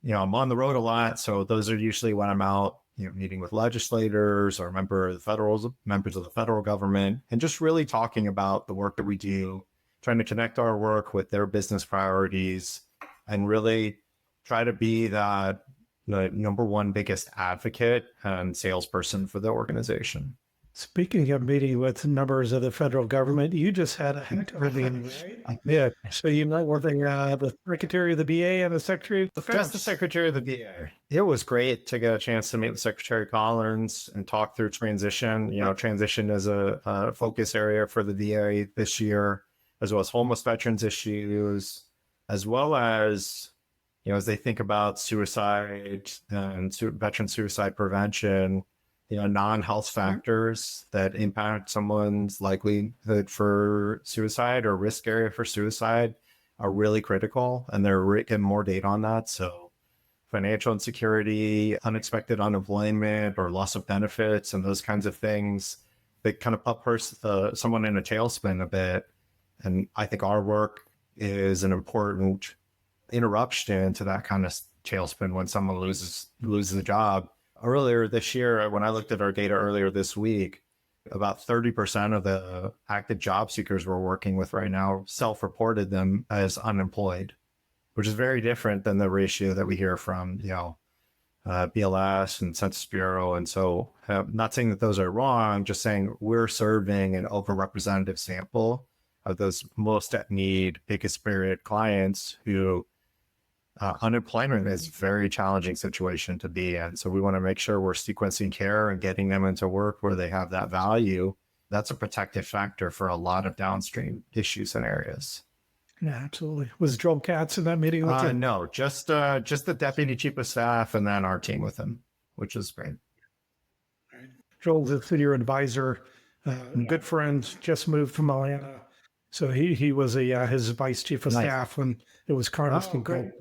I'm on the road a lot. So those are usually when I'm out, meeting with legislators or members of the federal government, and just really talking about the work that we do, trying to connect our work with their business priorities, and really try to be the number one biggest advocate and salesperson for the organization. Speaking of meeting with members of the federal government, you just had a heck of a meeting, right? I did. So you met with the Secretary of the VA and the Secretary of Defense. Just the Secretary of the VA. It was great to get a chance to meet with Secretary Collins and talk through transition. Transition is a focus area for the VA this year, as well as homeless veterans issues, as well as, as they think about suicide and veteran suicide prevention. non-health factors that impact someone's likelihood for suicide or risk area for suicide are really critical, and they're getting more data on that. So financial insecurity, unexpected unemployment, or loss of benefits, and those kinds of things that kind of put someone in a tailspin a bit. And I think our work is an important interruption to that kind of tailspin when someone loses a job. Earlier this year, when I looked at our data earlier this week, about 30% of the active job seekers we're working with right now self-reported them as unemployed, which is very different than the ratio that we hear from, BLS and Census Bureau. And so not saying that those are wrong, just saying we're serving an overrepresentative sample of those most at need, biggest spirit clients who unemployment is a very challenging situation to be in. So we want to make sure we're sequencing care and getting them into work where they have that value. That's a protective factor for a lot of downstream issues and areas. Yeah, absolutely. Was Joel Katz in that meeting with you? No, just the deputy chief of staff and then our team with him, which is great. Joel's a senior advisor, good friend, just moved from Atlanta. So he was his vice chief of staff when it was Carlos and great.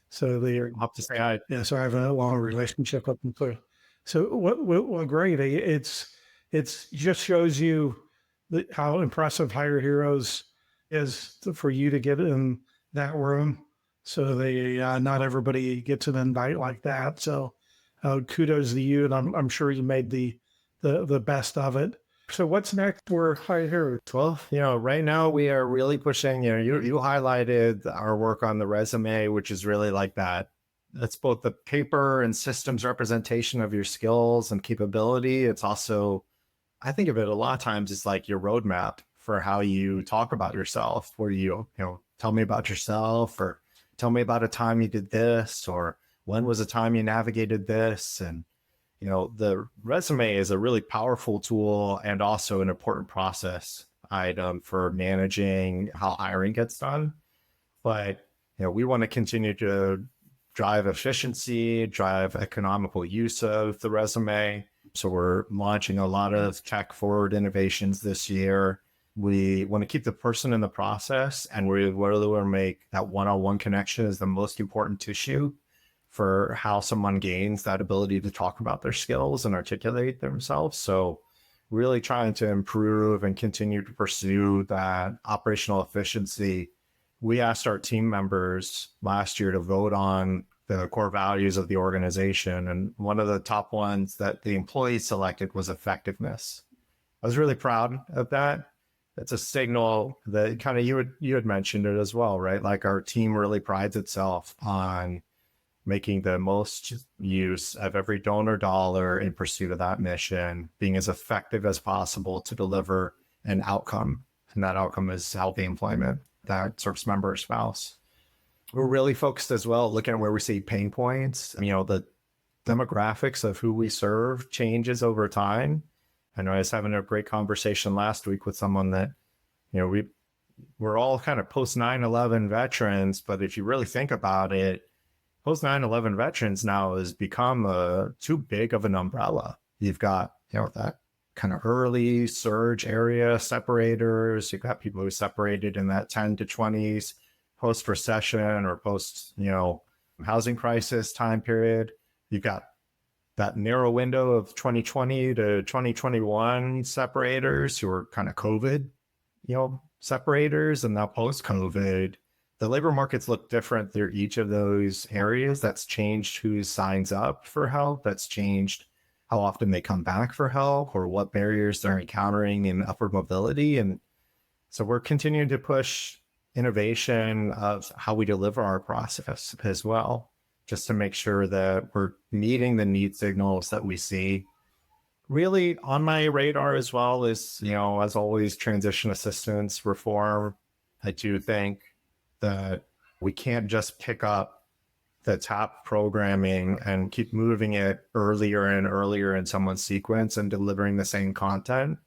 So they're I'll have to say hi. yeah. So I have a long relationship with them too. So what great. It's just shows you how impressive Hire Heroes is for you to get in that room. So they not everybody gets an invite like that. So kudos to you, and I'm sure you made the best of it. So what's next for Hire Heroes? Well, right now we are really pushing, you highlighted our work on the resume, which is really like that. It's both the paper and systems representation of your skills and capability. It's also, I think of it a lot of times, it's like your roadmap for how you talk about yourself, where you tell me about yourself, or tell me about a time you did this, or when was a time you navigated this. And the resume is a really powerful tool and also an important process item for managing how hiring gets done. But, we want to continue to drive efficiency, drive economical use of the resume. So we're launching a lot of tech forward innovations this year. We want to keep the person in the process, and we really want to make that one-on-one connection is the most important tissue for how someone gains that ability to talk about their skills and articulate themselves. So really trying to improve and continue to pursue that operational efficiency. We asked our team members last year to vote on the core values of the organization. And one of the top ones that the employees selected was effectiveness. I was really proud of that. It's a signal that kind of you had mentioned it as well, right? Like our team really prides itself on making the most use of every donor dollar in pursuit of that mission, being as effective as possible to deliver an outcome. And that outcome is healthy employment, that service member or spouse. We're really focused as well, looking at where we see pain points. The demographics of who we serve changes over time. I know I was having a great conversation last week with someone that, we're all kind of post 9/11 veterans, but if you really think about it, post 9/11 veterans now has become too big of an umbrella. You've got, that kind of early surge area separators. You've got people who separated in that 10 to 20s, post recession or post, housing crisis time period. You've got that narrow window of 2020 to 2021 separators who are kind of COVID, separators, and now post COVID. The labor markets look different through each of those areas. That's changed who signs up for help. That's changed how often they come back for help or what barriers they're encountering in upward mobility. And so we're continuing to push innovation of how we deliver our process as well, just to make sure that we're meeting the need signals that we see. Really on my radar as well is, as always, transition assistance reform. I do think that we can't just pick up the top programming and keep moving it earlier and earlier in someone's sequence and delivering the same content.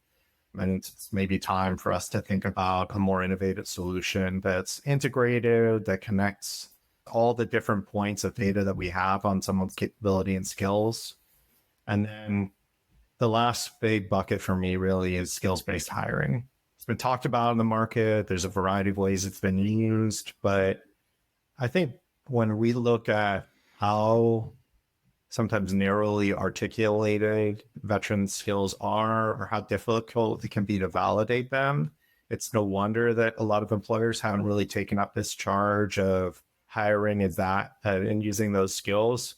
And it's maybe time for us to think about a more innovative solution that's integrated, that connects all the different points of data that we have on someone's capability and skills. And then, the last big bucket for me really is skills-based hiring. It's been talked about in the market. There's a variety of ways it's been used, but I think when we look at how sometimes narrowly articulated veteran skills are, or how difficult it can be to validate them, it's no wonder that a lot of employers haven't really taken up this charge of hiring as that and using those skills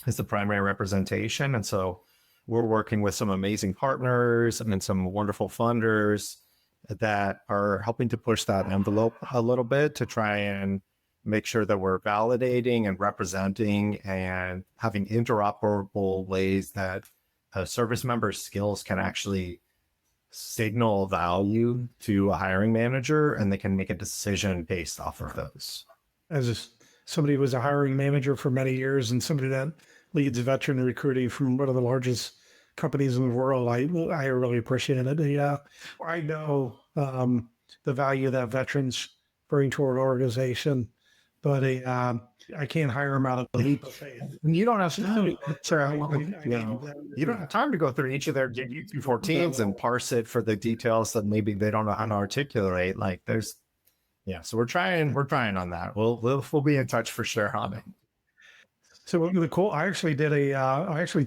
as the primary representation. And so we're working with some amazing partners and then some wonderful funders that are helping to push that envelope a little bit to try and make sure that we're validating and representing and having interoperable ways that a service member's skills can actually signal value to a hiring manager, and they can make a decision based off of those. As somebody who was a hiring manager for many years and somebody that leads veteran recruiting from one of the largest companies in the world, I really appreciate it. Yeah, I know the value that veterans bring to our organization, but I can't hire them out of the leap of faith. And you don't have to. You don't have time to go through each of their U214s and parse it for the details that maybe they don't know how to articulate. Like there's, so we're trying on that. We'll be in touch for sure on it. So the cool, I actually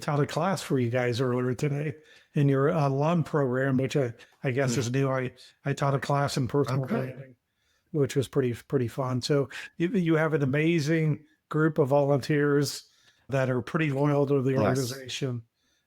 taught a class for you guys earlier today in your alum program, which I guess is new. I taught a class in personal training, which was pretty fun. So you have an amazing group of volunteers that are pretty loyal to the organization.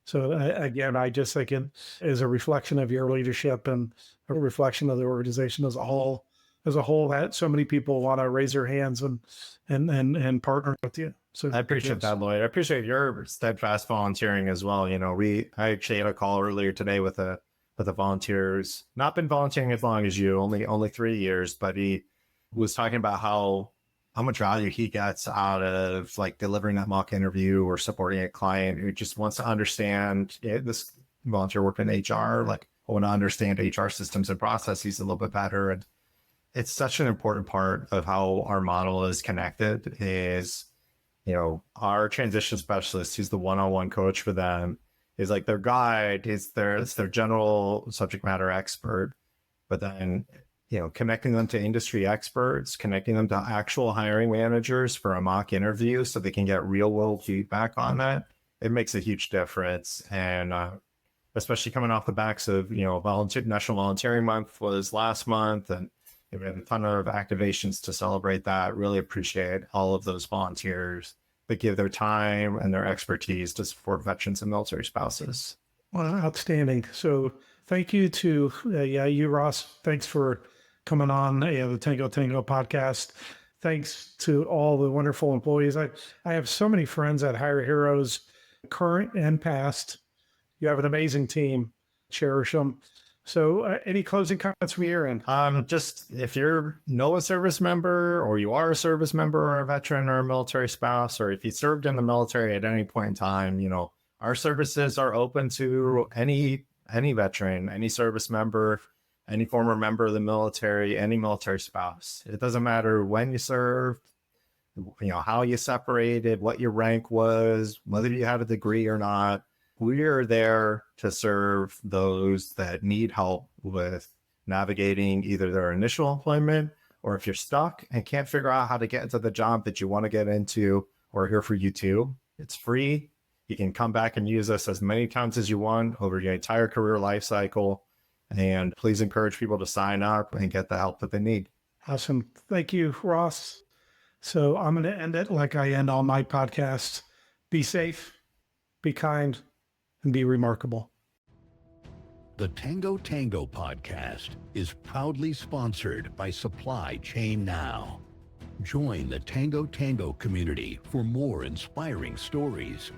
So again, I just think it is a reflection of your leadership and a reflection of the organization as a whole, that so many people want to raise their hands and partner with you. So I appreciate that, Lloyd. I appreciate your steadfast volunteering as well. I actually had a call earlier today with the volunteers, not been volunteering as long as you, only 3 years, but he was talking about how much value he gets out of like delivering that mock interview or supporting a client who just wants to understand. This volunteer worked in HR, like I want to understand HR systems and processes a little bit better. And it's such an important part of how our model is connected is, our transition specialist, who's the one-on-one coach for them, is like their guide, it's their general subject matter expert, but then, connecting them to industry experts, connecting them to actual hiring managers for a mock interview so they can get real world feedback on that. It makes a huge difference. And especially coming off the backs of, National Volunteering Month was last month, and we had a ton of activations to celebrate that. Really appreciate all of those volunteers that give their time and their expertise to support veterans and military spouses. Well, outstanding. So thank you to you, Ross. Thanks for coming on the Tango Tango podcast. Thanks to all the wonderful employees. I have so many friends at Hire Heroes, current and past. You have an amazing team. Cherish them. So any closing comments from your end? Just if you know a service member, or you are a service member or a veteran or a military spouse, or if you served in the military at any point in time, our services are open to any veteran, any service member, any former member of the military, any military spouse. It doesn't matter when you served, how you separated, what your rank was, whether you had a degree or not. We are there to serve those that need help with navigating either their initial employment, or if you're stuck and can't figure out how to get into the job that you want to get into, we're here for you too. It's free. You can come back and use us as many times as you want over your entire career life cycle. And please encourage people to sign up and get the help that they need. Awesome. Thank you, Ross. So I'm going to end it like I end all my podcasts. Be safe, be kind, and be remarkable. The Tango Tango podcast is proudly sponsored by Supply Chain Now. Join the Tango Tango community for more inspiring stories.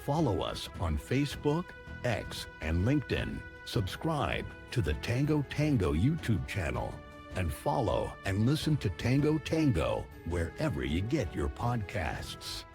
Follow us on Facebook, X, and LinkedIn. Subscribe to the Tango Tango YouTube channel and follow and listen to Tango Tango wherever you get your podcasts.